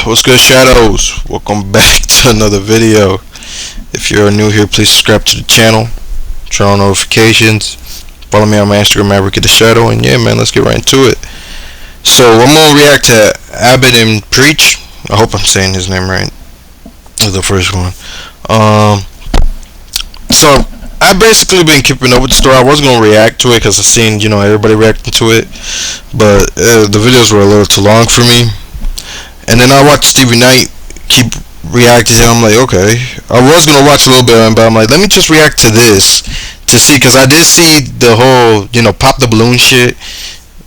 What's good, Shadows? Welcome back to another video. If you're new here, please subscribe to the channel, turn on notifications, follow me on my Instagram at Ricky the Shadow, and yeah, man, let's get right into it. So I'm gonna react to Abbott and Preach. I hope I'm saying his name right. That's the first one. So I basically been keeping up with the story. I was gonna react to it because I seen everybody reacting to it, but the videos were a little too long for me. And then I watched Stevie Knight keep reacting, and I'm like, okay. I was gonna watch a little bit, but I'm like, let me just react to this to see, because I did see the whole, pop the balloon shit,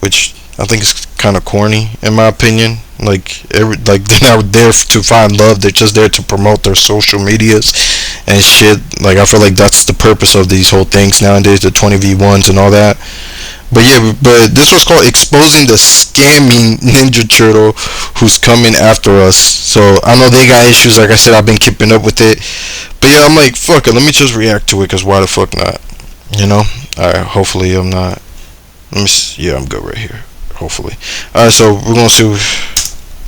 which I think is kind of corny in my opinion. Like, they're not there to find love; they're just there to promote their social medias and shit. Like, I feel like that's the purpose of these whole things nowadays, the 20v1s and all that. But yeah, but this was called Exposing the Scamming Ninja Turtle Who's Coming After Us. So I know they got issues. Like I said, I've been keeping up with it. But yeah, I'm like, fuck it, let me just react to it, because why the fuck not? Alright, hopefully I'm not. Let me see. Yeah, I'm good right here. Hopefully. Alright, so we're gonna see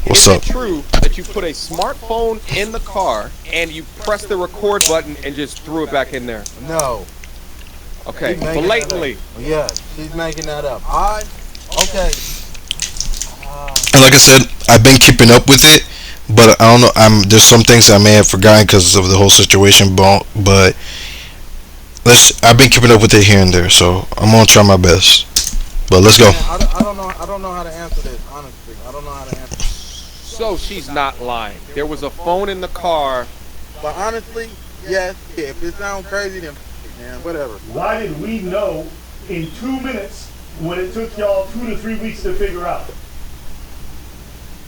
what's up. Is it true that you put a smartphone in the car and you press the record button and just threw it back in there? No. Okay, blatantly. Yeah, she's making that up. Alright? Okay. And like I said, I've been keeping up with it, but I don't know. There's some things I may have forgotten because of the whole situation. But I've been keeping up with it here and there, so I'm gonna try my best. But let's go. Man, I don't know how to answer this. Honestly, I don't know how to answer this. So she's not lying. There was a phone in the car. But honestly, yes. If it sounds crazy, then man, whatever. Why did we know in 2 minutes when it took y'all 2 to 3 weeks to figure out?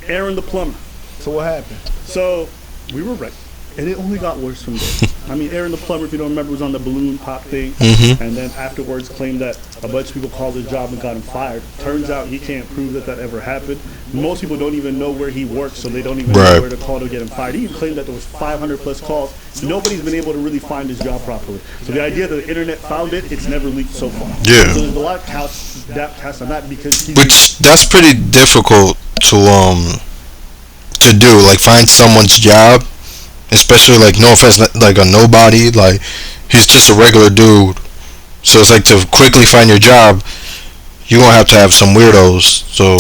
Aaron the plumber. So what happened? So we were right, and it only got worse from there. I mean, Aaron the plumber, if you don't remember, was on the balloon pop thing, and then afterwards claimed that a bunch of people called his job and got him fired. Turns out he can't prove that ever happened. Most people don't even know where he works, so they don't even know where to call to get him fired. He even claimed that there was 500 plus calls. Nobody's been able to really find his job properly. So the idea that the internet found it, it's never leaked so far. Yeah. So there's a lot of cast on that because that's pretty difficult to do. Like, find someone's job, especially, like, no offense, like a nobody. Like, he's just a regular dude. So it's like, to quickly find your job, you gonna have to have some weirdos. So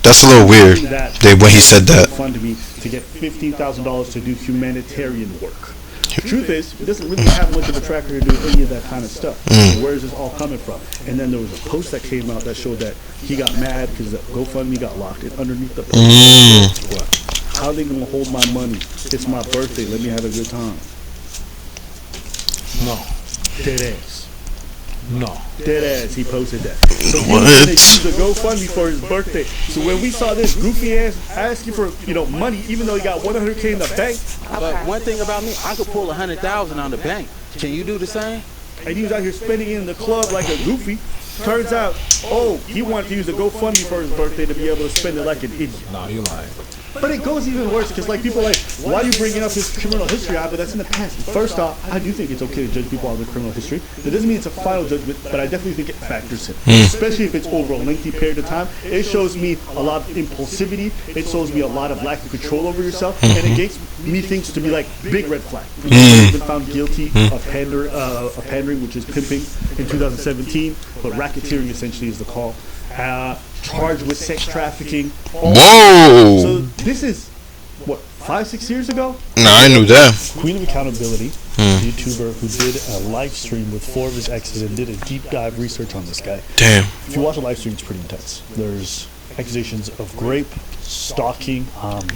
that's a little weird when he said that. Fund me to get $15,000 to do humanitarian work. The truth is, he doesn't really have much of a track record to do any of that kind of stuff. So where is this all coming from? And then there was a post that came out that showed that he got mad because the GoFundMe got locked. And underneath the post, how are they gonna hold my money? It's my birthday. Let me have a good time. No, dead ass. No, dead ass. He posted that. So he was gonna use the GoFundMe for his birthday. So when we saw this goofy ass asking for money, even though he got 100K in the bank. But one thing about me, I could pull 100,000 on the bank. Can you do the same? And he was out here spending it in the club like a goofy. Turns out, he wanted to use the GoFundMe for his birthday to be able to spend it like an idiot. No, you lying. But it goes even worse because, like, people are like, why are you bringing up his criminal history? But that's in the past. First off, I do think it's okay to judge people on their criminal history. That doesn't mean it's a final judgment, but I definitely think it factors in. Especially if it's over a lengthy period of time. It shows me a lot of impulsivity. It shows me a lot of lack of control over yourself. And it gets me things to be like big red flag. He's been found guilty of pandering, which is pimping, in 2017. But racketeering essentially is the call. Charged with sex trafficking. Whoa! So this is, what, 5-6 years ago? No, I knew that. Queen of Accountability, YouTuber who did a live stream with 4 of his exes and did a deep dive research on this guy. Damn. If you watch a live stream, it's pretty intense. There's accusations of rape, stalking,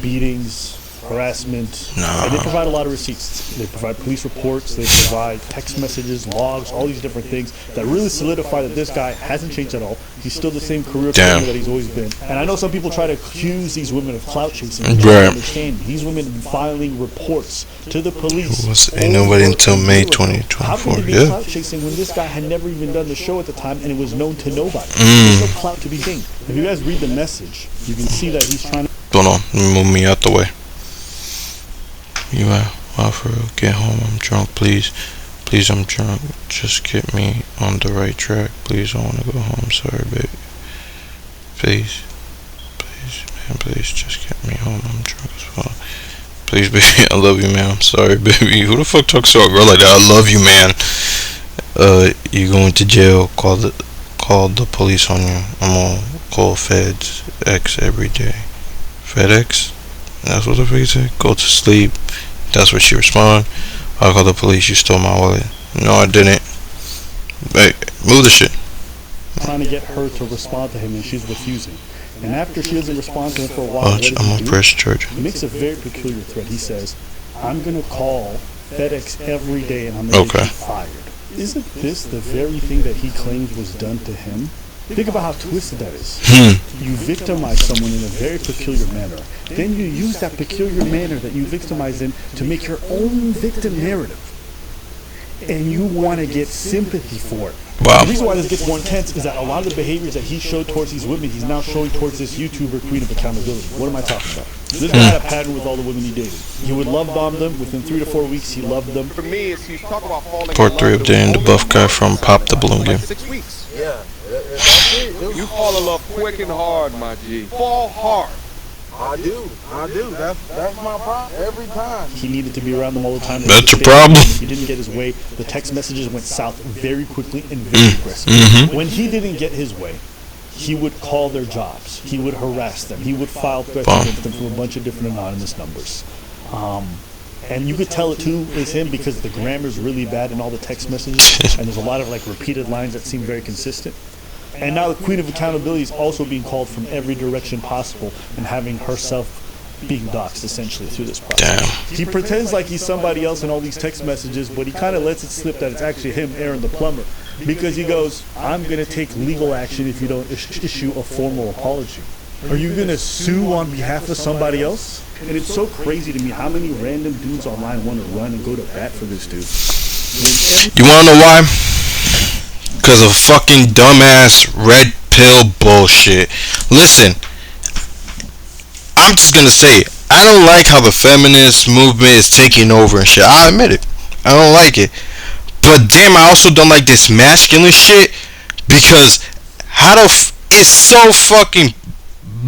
beatings, harassment, and they provide a lot of receipts. They provide police reports, they provide text messages, logs, all these different things that really solidify that this guy hasn't changed at all. He's still the same career criminal that he's always been. And I know some people try to accuse these women of clout chasing. I don't understand. These women have been filing reports to the police. Ain't nobody until May 2024. How could they be clout chasing when this guy had never even done the show at the time and it was known to nobody? There's no clout to be gained. If you guys read the message, you can see that he's trying to... Hold on, move me out the way. You out for real? Get home, I'm drunk, please. Please, I'm drunk. Just get me on the right track. Please, I wanna go home. Sorry, baby. Please. Please, man, please, just get me home. I'm drunk as fuck. Please, baby, I love you, man. I'm sorry, baby. Who the fuck talks to a girl like that? I love you, man. You going to jail? Call the police on you. I'm gonna call Feds X every day. FedEx? That's what the fuck he said. Go to sleep. That's what she respond. I'll call the police. You stole my wallet. No, I didn't. Hey, move the shit. Trying to get her to respond to him, and she's refusing. And after she doesn't respond to him for a while, Watch, I'm gonna press charge. He makes a very peculiar threat. He says, "I'm gonna call FedEx every day, and I'm gonna get you fired." Isn't this the very thing that he claims was done to him? Think about how twisted that is. You victimize someone in a very peculiar manner. Then you use that peculiar manner that you victimize them to make your own victim narrative. And you want to get sympathy for it. Wow. The reason why this gets more intense is that a lot of the behaviors that he showed towards these women, he's now showing towards this YouTuber, Queen of Accountability. What am I talking about? This guy had a pattern with all the women he dated. He would love bomb them. Within 3 to 4 weeks, he loved them. For me, it's he's talking about falling. Part 3 of Danny the Buff Guy from Pop the Balloon Game. 6 weeks. Yeah, that's it. You fall in love quick and hard, my G. Fall hard. I do. That's my problem every time. He needed to be around them all the time. That's your problem. He didn't get his way. The text messages went south very quickly and very aggressively. When he didn't get his way, he would call their jobs. He would harass them. He would file threats against them from a bunch of different anonymous numbers. And you could tell it too is him because the grammar's really bad in all the text messages, and there's a lot of like repeated lines that seem very consistent. And now the Queen of Accountability is also being called from every direction possible and having herself being doxxed essentially through this process. Damn. He pretends like he's somebody else in all these text messages, but he kind of lets it slip that it's actually him, Aaron the plumber, because he goes, "I'm going to take legal action if you don't issue a formal apology." Are you going to sue on behalf of somebody else? And it's so crazy to me how many random dudes online want to run and go to bat for this dude. You wanna know why? Because of fucking dumbass red pill bullshit. Listen, I'm just gonna say it. I don't like how the feminist movement is taking over and shit. I admit it. I don't like it. But damn, I also don't like this masculine shit because it's so fucking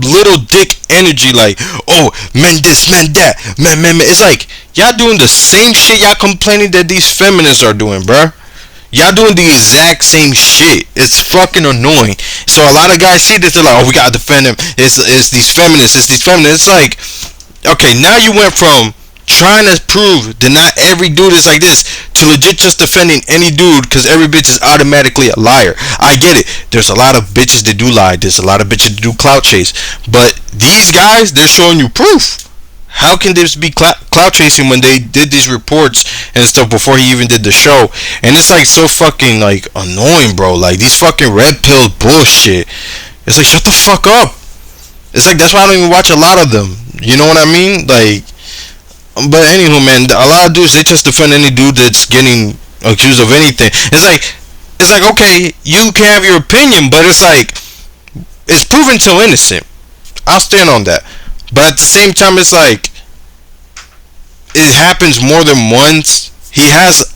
little dick energy, like, oh, men this, men that, men. It's like y'all doing the same shit y'all complaining that these feminists are doing, bruh. Y'all doing the exact same shit. It's fucking annoying. So a lot of guys see this, they're like, oh, we gotta defend them. It's these feminists. It's like, okay, now you went from trying to prove that not every dude is like this to legit just defending any dude because every bitch is automatically a liar. I get it. There's a lot of bitches that do lie. There's a lot of bitches that do clout chase. But these guys, they're showing you proof. How can this be clout chasing when they did these reports and stuff before he even did the show? And it's like so fucking like annoying, bro. Like these fucking red pill bullshit. It's like, shut the fuck up. It's like, that's why I don't even watch a lot of them. You know what I mean? Like, but anywho, man, a lot of dudes, they just defend any dude that's getting accused of anything. It's like okay, you can have your opinion, but it's like it's proven till innocent. I'll stand on that. But at the same time, it's like it happens more than once. He has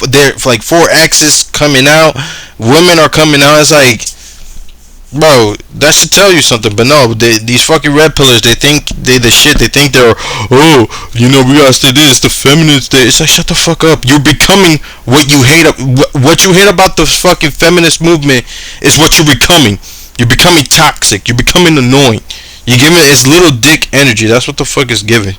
there like 4 exes coming out. Women are coming out. It's like, bro, that should tell you something. But no, these fucking red pillars, they think they the shit. They think they're, oh, you know, we gotta stay this. The feminists, it's like, shut the fuck up. You're becoming what you hate. What you hate about the fucking feminist movement is what you're becoming. You're becoming toxic. You're becoming annoying. You're giving it's little dick energy. That's what the fuck is giving.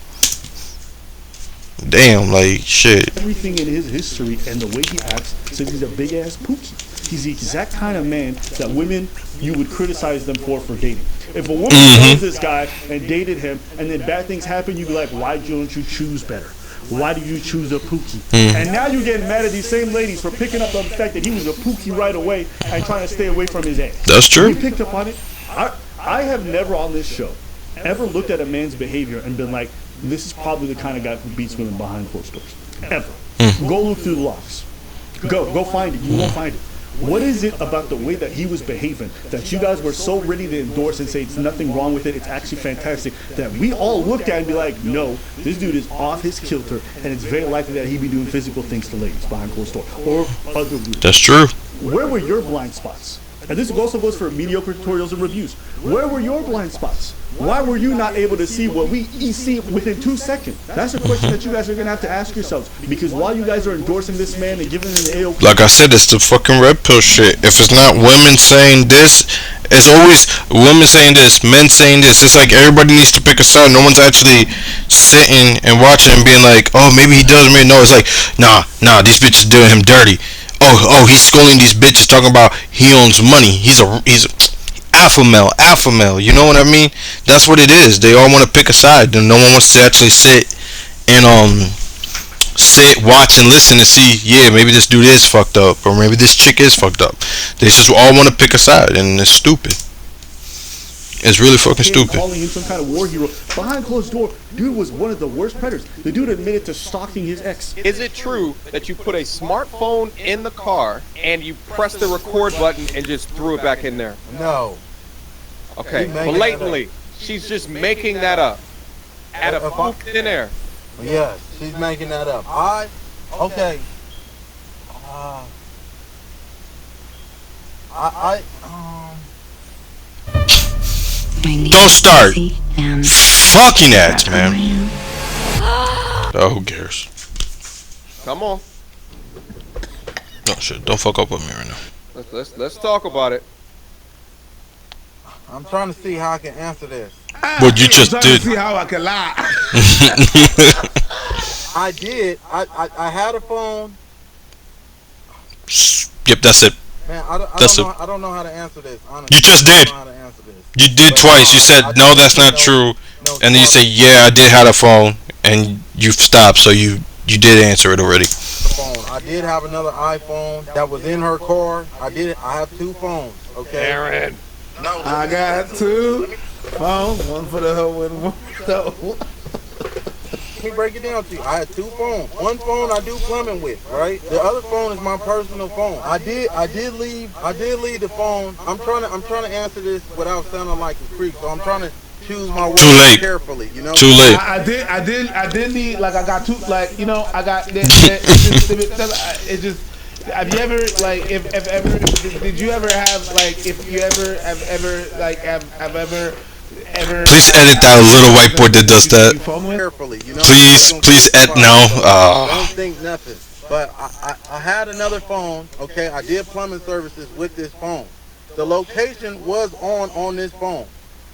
Damn, like shit. Everything in his history and the way he acts says he's a big ass pookie. He's the exact kind of man that women, you would criticize them for dating. If a woman knows this guy and dated him and then bad things happen, you'd be like, why don't you choose better? Why do you choose a pookie? And now you're getting mad at these same ladies for picking up on the fact that he was a pookie right away and trying to stay away from his ass. That's true. You picked up on it. I have never on this show ever looked at a man's behavior and been like, this is probably the kind of guy who beats women behind closed doors. Ever. Go look through the logs. Go find it. You won't find it. What is it about the way that he was behaving that you guys were so ready to endorse and say it's nothing wrong with it, it's actually fantastic, that we all looked at and be like, no, this dude is off his kilter and it's very likely that he'd be doing physical things to ladies behind closed doors or other dudes. That's true. Where were your blind spots? And this also goes for mediocre tutorials and reviews. Where were your blind spots? Why were you not able to see what we see within 2 seconds? That's a question that you guys are going to have to ask yourselves. Because while you guys are endorsing this man and giving him an AOP... Like I said, it's the fucking red pill shit. If it's not women saying this, it's always women saying this, men saying this. It's like everybody needs to pick a side. No one's actually sitting and watching and being like, oh, maybe he does, maybe no. It's like, nah, these bitches doing him dirty. Oh, he's schooling these bitches talking about he owns money. He's alpha male. You know what I mean? That's what it is. They all want to pick a side. And no one wants to actually sit and watch and listen and see. Yeah, maybe this dude is fucked up, or maybe this chick is fucked up. They just all want to pick a side, and it's stupid. It's really fucking stupid. Calling him some kind of war hero. Behind closed door, dude was one of the worst predators. The dude admitted to stalking his ex. Is it true that you put a smartphone in the car and you press the record button and just threw it back in there? No. Okay, She's making blatantly. that She's just making that up. At a poop in there. Yes, she's making that up. Okay. Don't start fucking ads, man. Oh, who cares? Come on. No shit. Don't fuck up with me right now. Let's talk about it. I'm trying to see how I can answer this. What you just did. See how I can lie. I did. I had a phone. Yep, that's it. Man, I don't know how to answer this. Honestly. You just did. I don't know how to answer this. You did twice. You said no, that's not true, and then you say yeah, I did have a phone, and you stopped. So you did answer it already. Phone. I did have another iPhone that was in her car. I have 2 phones. Okay. Aaron. No. I got 2 phones, one for the hoe and one for the hoe. Let me break it down to you. I had 2 phones. One phone I do plumbing with, right? The other phone is my personal phone. I did leave the phone. I'm trying to answer this without sounding like a freak. So I'm trying to choose my words carefully, you know. Too late. I did need, like, I got 2, like, you know, I got it just have you ever, like, if ever, did you ever have, like, if you ever have ever, like, have ever Please edit that little whiteboard that does that. Carefully, you know. Please edit now. Don't think nothing. But I had another phone. Okay, I did plumbing services with this phone. The location was on this phone.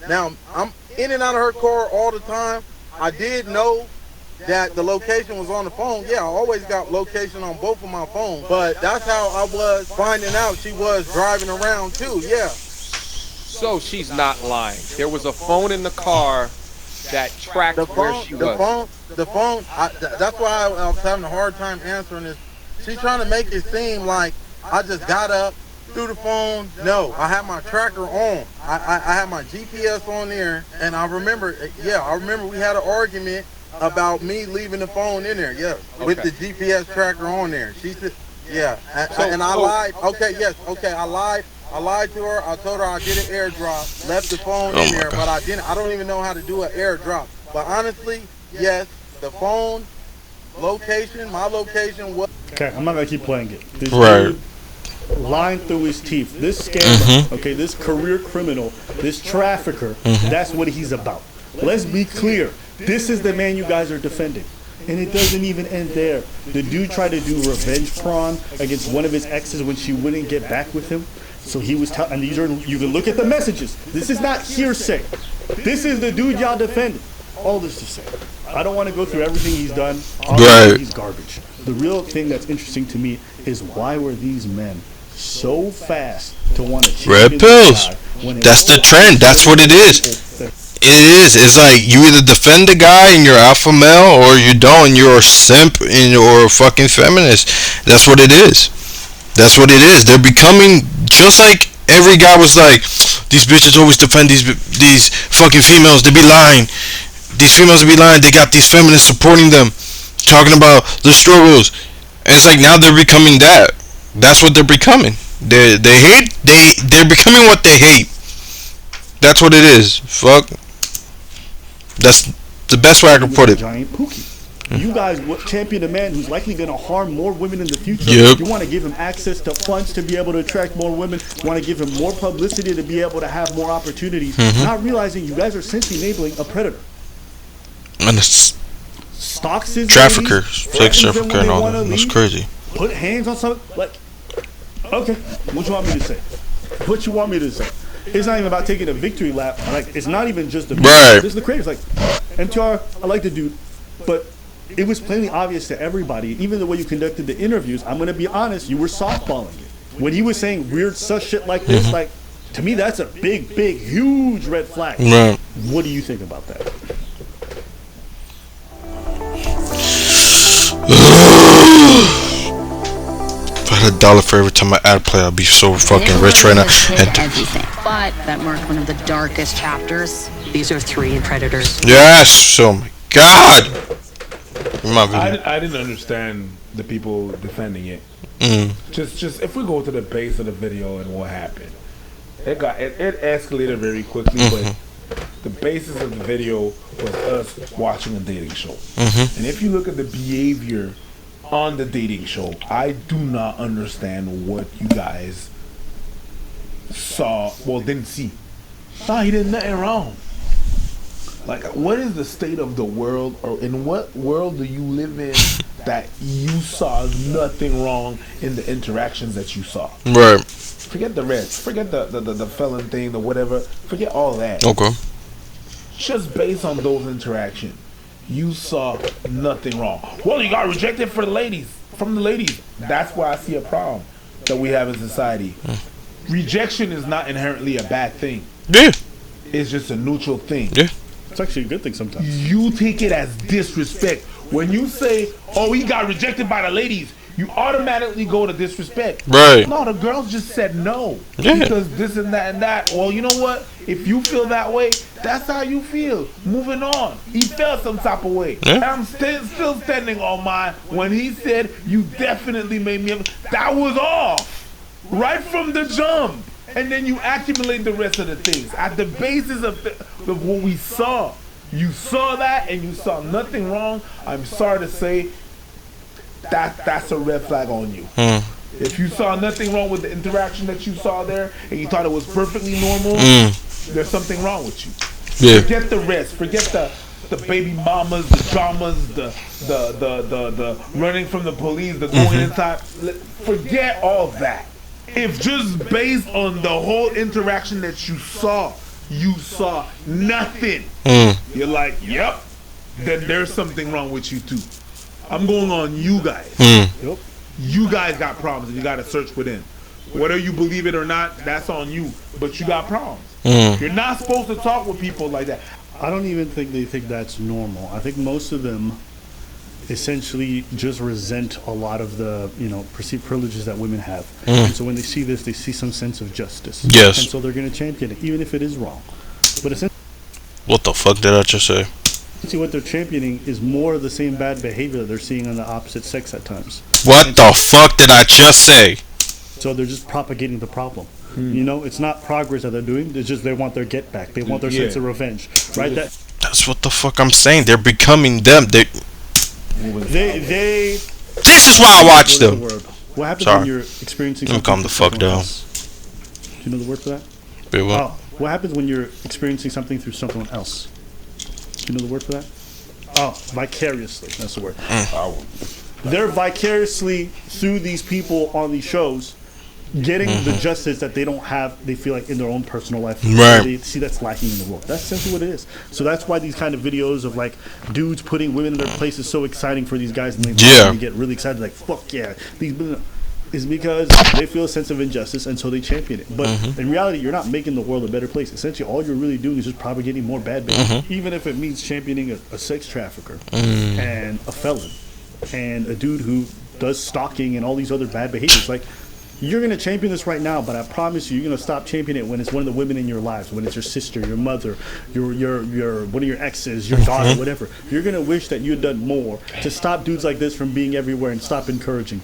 Now I'm in and out of her car all the time. I did know that the location was on the phone. Yeah, I always got location on both of my phones. But that's how I was finding out she was driving around too. Yeah. So she's not lying. There was a phone in the car that tracked where she was. The phone. That's why I was having a hard time answering this. She's trying to make it seem like I just got up, threw the phone. No, I had my tracker on. I had my GPS on there, and I remember we had an argument about me leaving the phone in there. Yeah, with the GPS tracker on there. She said, yeah, and I lied. Okay, yes, okay, I lied. I lied to her. I told her I did an airdrop, left the phone in there, but I didn't. I don't even know how to do an airdrop. But honestly, yes, the phone location, my location was. Okay, I'm not gonna keep playing it. This Right. dude lying through his teeth. This scammer, okay, this career criminal, this trafficker, that's what he's about. Let's be clear. This is the man you guys are defending. And it doesn't even end there. The dude tried to do revenge porn against one of his exes when she wouldn't get back with him. So he was telling, and these are, you can look at the messages. This is not hearsay. This is the dude y'all defended. All this to say, I don't want to go through everything he's done. Obviously, Right. he's garbage. The real thing that's interesting to me is why were these men so fast to want to Red pills. That's the trend. That's what it is. It is. It's like you either defend the guy and you're alpha male, or you don't and you're a simp and or a fucking feminist. That's what it is. That's what it is. They're becoming just like every guy was like, these bitches always defend these fucking females. They be lying. These females be lying. They got these feminists supporting them, talking about the struggles. And it's like now they're becoming that. That's what they're becoming. They're becoming what they hate. That's what it is. Fuck. That's the best way I can put it. Giant pookie. You guys champion a man who's likely going to harm more women in the future. Yep. You want to give him access to funds to be able to attract more women. You want to give him more publicity to be able to have more opportunities. Not realizing you guys are essentially enabling a predator. And it's Stalks his trafficker, ladies, sex threatens them trafficker, when and they all wanna that. That's leave, crazy. Put hands on something. Like, okay, what you want me to say? What you want me to say? It's not even about taking a victory lap. Like, it's not even just the Right. This is the creators. Like, MTR, I like the dude, but it was plainly obvious to everybody. Even the way you conducted the interviews, I'm gonna be honest, you were softballing it. When he was saying weird such shit like this, like, to me, that's a big, huge red flag. Right. What do you think about that? If I had $1 for every time I ad play, I'd be so fucking rich right now. And Everything. But that marked one of the darkest chapters. These are 3 predators. yes, oh my god. My video. I didn't understand the people defending it. Just if we go to the base of the video and what happened, it escalated very quickly. But the basis of the video was us watching a dating show, and if you look at the behavior on the dating show, I do not understand what you guys saw. Well, didn't see. Nah, he did nothing wrong. Like, what is the state of the world, or in what world do you live in that you saw nothing wrong in the interactions that you saw? Right. Forget the rest. Forget the felon thing, the whatever. Forget all that. Okay. Just based on those interactions, you saw nothing wrong. Well, you got rejected from the ladies. That's why I see a problem that we have in society. Rejection is not inherently a bad thing. Yeah. It's just a neutral thing. Yeah. It's actually a good thing sometimes. You take it as disrespect. When you say, oh, he got rejected by the ladies, you automatically go to disrespect. Right. No, the girls just said no. Yeah. Because this and that and that. Well, you know what? If you feel that way, that's how you feel. Moving on. He felt some type of way. Yeah. And I'm still standing on mine. When he said, you definitely made me, that was off. Right from the jump. And then you accumulate the rest of the things. At the basis of what we saw, you saw that and you saw nothing wrong. I'm sorry to say, that's a red flag on you. If you saw nothing wrong with the interaction that you saw there and you thought it was perfectly normal, there's something wrong with you. Yeah. Forget the rest. Forget the baby mamas, the dramas, the running from the police, the going inside. Forget all that. If just based on the whole interaction that you saw nothing, you're like, yep, then there's something wrong with you too. I'm going on you guys. Yep. You guys got problems and you got to search within. Whether you believe it or not, that's on you. But you got problems. You're not supposed to talk with people like that. I don't even think they think that's normal. I think most of them essentially just resent a lot of the, perceived privileges that women have. And so when they see this, they see some sense of justice. Yes. And so they're going to champion it, even if it is wrong. But essentially, What the fuck did I just say? what they're championing is more of the same bad behavior that they're seeing on the opposite sex at times. What the fuck did I just say? So they're just propagating the problem. It's not progress that they're doing. It's just they want their get back. They want their sense of revenge, right? That's what the fuck I'm saying. They're becoming them. They. This is why I watch What is the them. word? What happens Sorry. when you're experiencing? Let me calm the fuck through down. someone else? Do you know the word for that? Wait, what? Oh, what happens when you're experiencing something through someone else? Do you know the word for that? Oh, vicariously. That's the word. They're vicariously through these people on these shows getting the justice that they don't have, they feel like, in their own personal life. Right. They see that's lacking in the world. That's essentially what it is. So that's why these kind of videos of like dudes putting women in their place is so exciting for these guys, and they get really excited, like, fuck yeah, these women. Is because they feel a sense of injustice and so they champion it. But in reality, you're not making the world a better place. Essentially, all you're really doing is just propagating more bad behavior. Even if it means championing a sex trafficker and a felon and a dude who does stalking and all these other bad behaviors. Like, you're going to champion this right now, but I promise you, you're going to stop championing it when it's one of the women in your lives, when it's your sister, your mother, your one of your exes, your daughter, whatever. You're going to wish that you had done more to stop dudes like this from being everywhere and stop encouraging.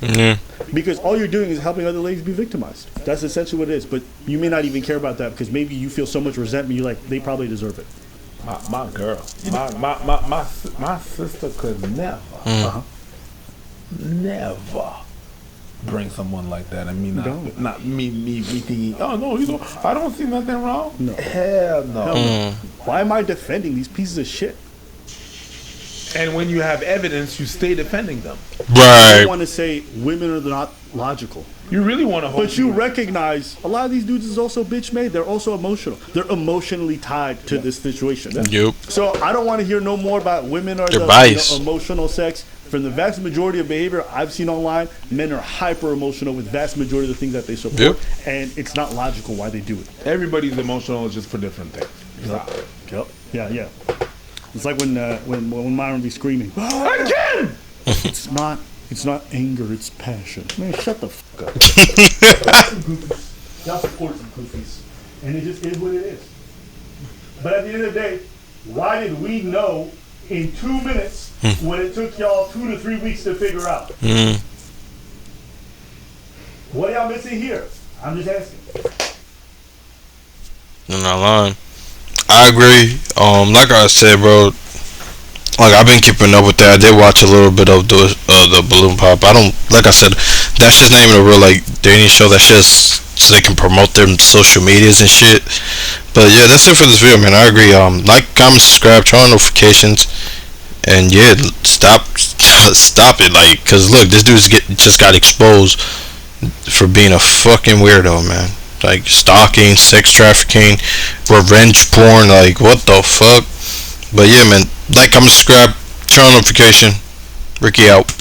Because all you're doing is helping other ladies be victimized. That's essentially what it is. But you may not even care about that because maybe you feel so much resentment, you're like, they probably deserve it. My girl, my sister could never, never bring someone like that. I mean, not me thinking, oh no, I don't see nothing wrong. No. Hell no. Why am I defending these pieces of shit? And when you have evidence, you stay defending them. I Right. want to say women are not logical. You really want to hold. But you recognize a lot of these dudes is also bitch made. They're also emotional. They're emotionally tied to this situation. Yep. So I don't want to hear no more about women or They're the biased. emotional sex. From the vast majority of behavior I've seen online, men are hyper emotional with vast majority of the things that they support, Yep. and it's not logical why they do it. Everybody's emotional just for different things. Yep. Yeah. It's like when Myron be screaming, Again! It's not anger, it's passion. Man, shut the fuck up. Y'all support some goofies. And it just is what it is. But at the end of the day, why did we know in 2 minutes when it took y'all 2 to 3 weeks to figure out? What are y'all missing here? I'm just asking. I'm not lying. I agree. Like I said, bro. Like I've been keeping up with that. I did watch a little bit of the balloon pop. I don't, like I said, that's just not even a real like dating show. That's just so they can promote their social medias and shit. But yeah, that's it for this video, man. I agree. Like, comment, subscribe, turn on notifications, and yeah, stop it. Like, cause look, this dude's just got exposed for being a fucking weirdo, man. Like stalking, sex trafficking, revenge porn. Like, what the fuck? But yeah, man. Like, comment, subscribe, turn on notification. Ricky out.